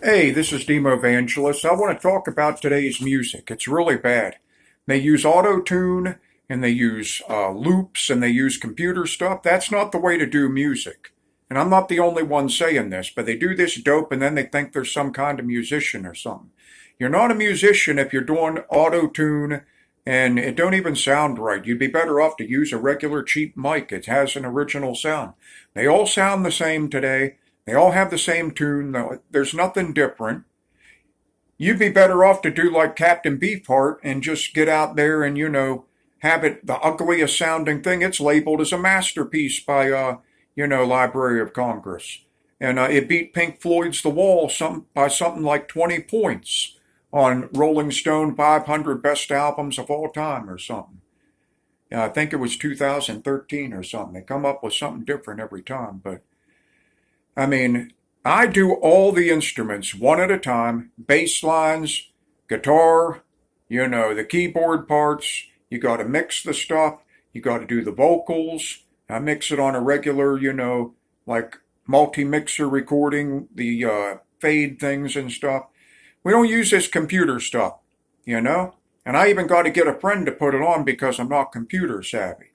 Hey, this is Demovangelis. I want to talk about today's music. It's really bad. They use Audotune and they use loops and they use computer stuff. That's not the way to do music. And I'm not the only one saying this, but they do this dope and then they think they're some kind of musician or something. You're not a musician if you're doing Audotune and it don't even sound right. You'd be better off to use a regular cheap mic. It has an original sound. They all sound the same today. They all have the same tune. There's nothing different. You'd be better off to do like Captain Beefheart and just get out there and, have it the ugliest sounding thing. It's labeled as a masterpiece by, Library of Congress. And it beat Pink Floyd's The Wall by something like 20 points on Rolling Stone 500 Best Albums of All Time or something. I think it was 2013 or something. They come up with something different every time, but I do all the instruments one at a time, bass lines, guitar, the keyboard parts. You got to mix the stuff. You got to do the vocals. I mix it on a regular, like multi-mixer recording, the fade things and stuff. We don't use this computer stuff, And I even got to get a friend to put it on because I'm not computer savvy.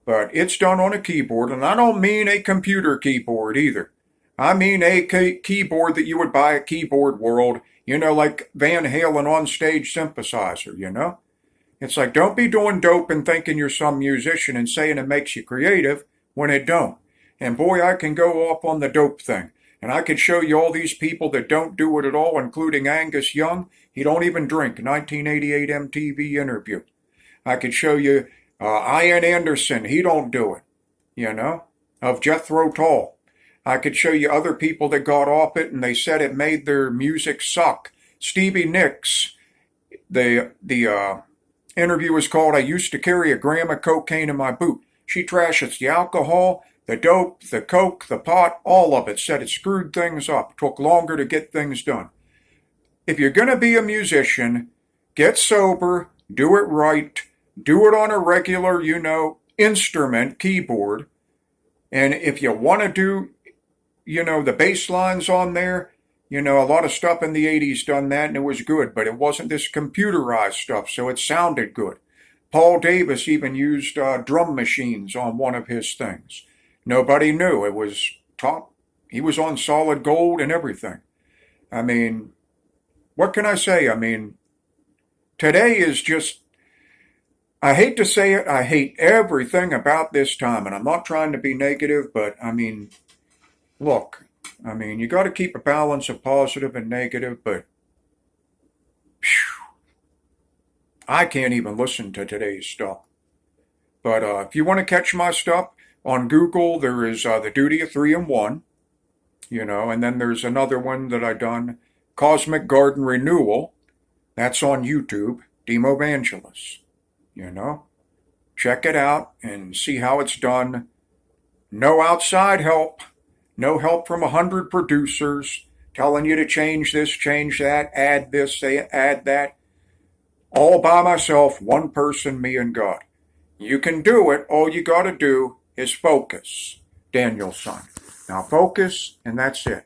But it's done on a keyboard, and I don't mean a computer keyboard either. I mean a keyboard that you would buy at Keyboard World, like Van Halen on stage synthesizer, It's like, don't be doing dope and thinking you're some musician and saying it makes you creative when it don't. And boy, I can go off on the dope thing. And I could show you all these people that don't do it at all, including Angus Young. He don't even drink. 1988 MTV interview. I could show you Ian Anderson. He don't do it, of Jethro Tull. I could show you other people that got off it and they said it made their music suck. Stevie Nicks, the interview was called "I Used to Carry a Gram of Cocaine in My Boot." She trashes the alcohol, the dope, the coke, the pot, all of it. Said it screwed things up, took longer to get things done. If you're going to be a musician, get sober, do it right, do it on a regular, instrument, keyboard. And if you want to do the bass lines on there, a lot of stuff in the 80s done that and it was good, but it wasn't this computerized stuff, so it sounded good. Paul Davis even used drum machines on one of his things. Nobody knew. It was top. He was on solid gold and everything. What can I say? Today is just, I hate to say it, I hate everything about this time, and I'm not trying to be negative, but look, you got to keep a balance of positive and negative, but I can't even listen to today's stuff. But if you want to catch my stuff, on Google, there is The Duty of 3 in 1, and then there's another one that I done, Cosmic Garden Renewal. That's on YouTube, Demovangelis. Check it out and see how it's done. No outside help. No help from 100 producers telling you to change this, change that, add this, add that. All by myself, one person, me and God. You can do it. All you got to do is focus, Daniel's son. Now focus, and that's it.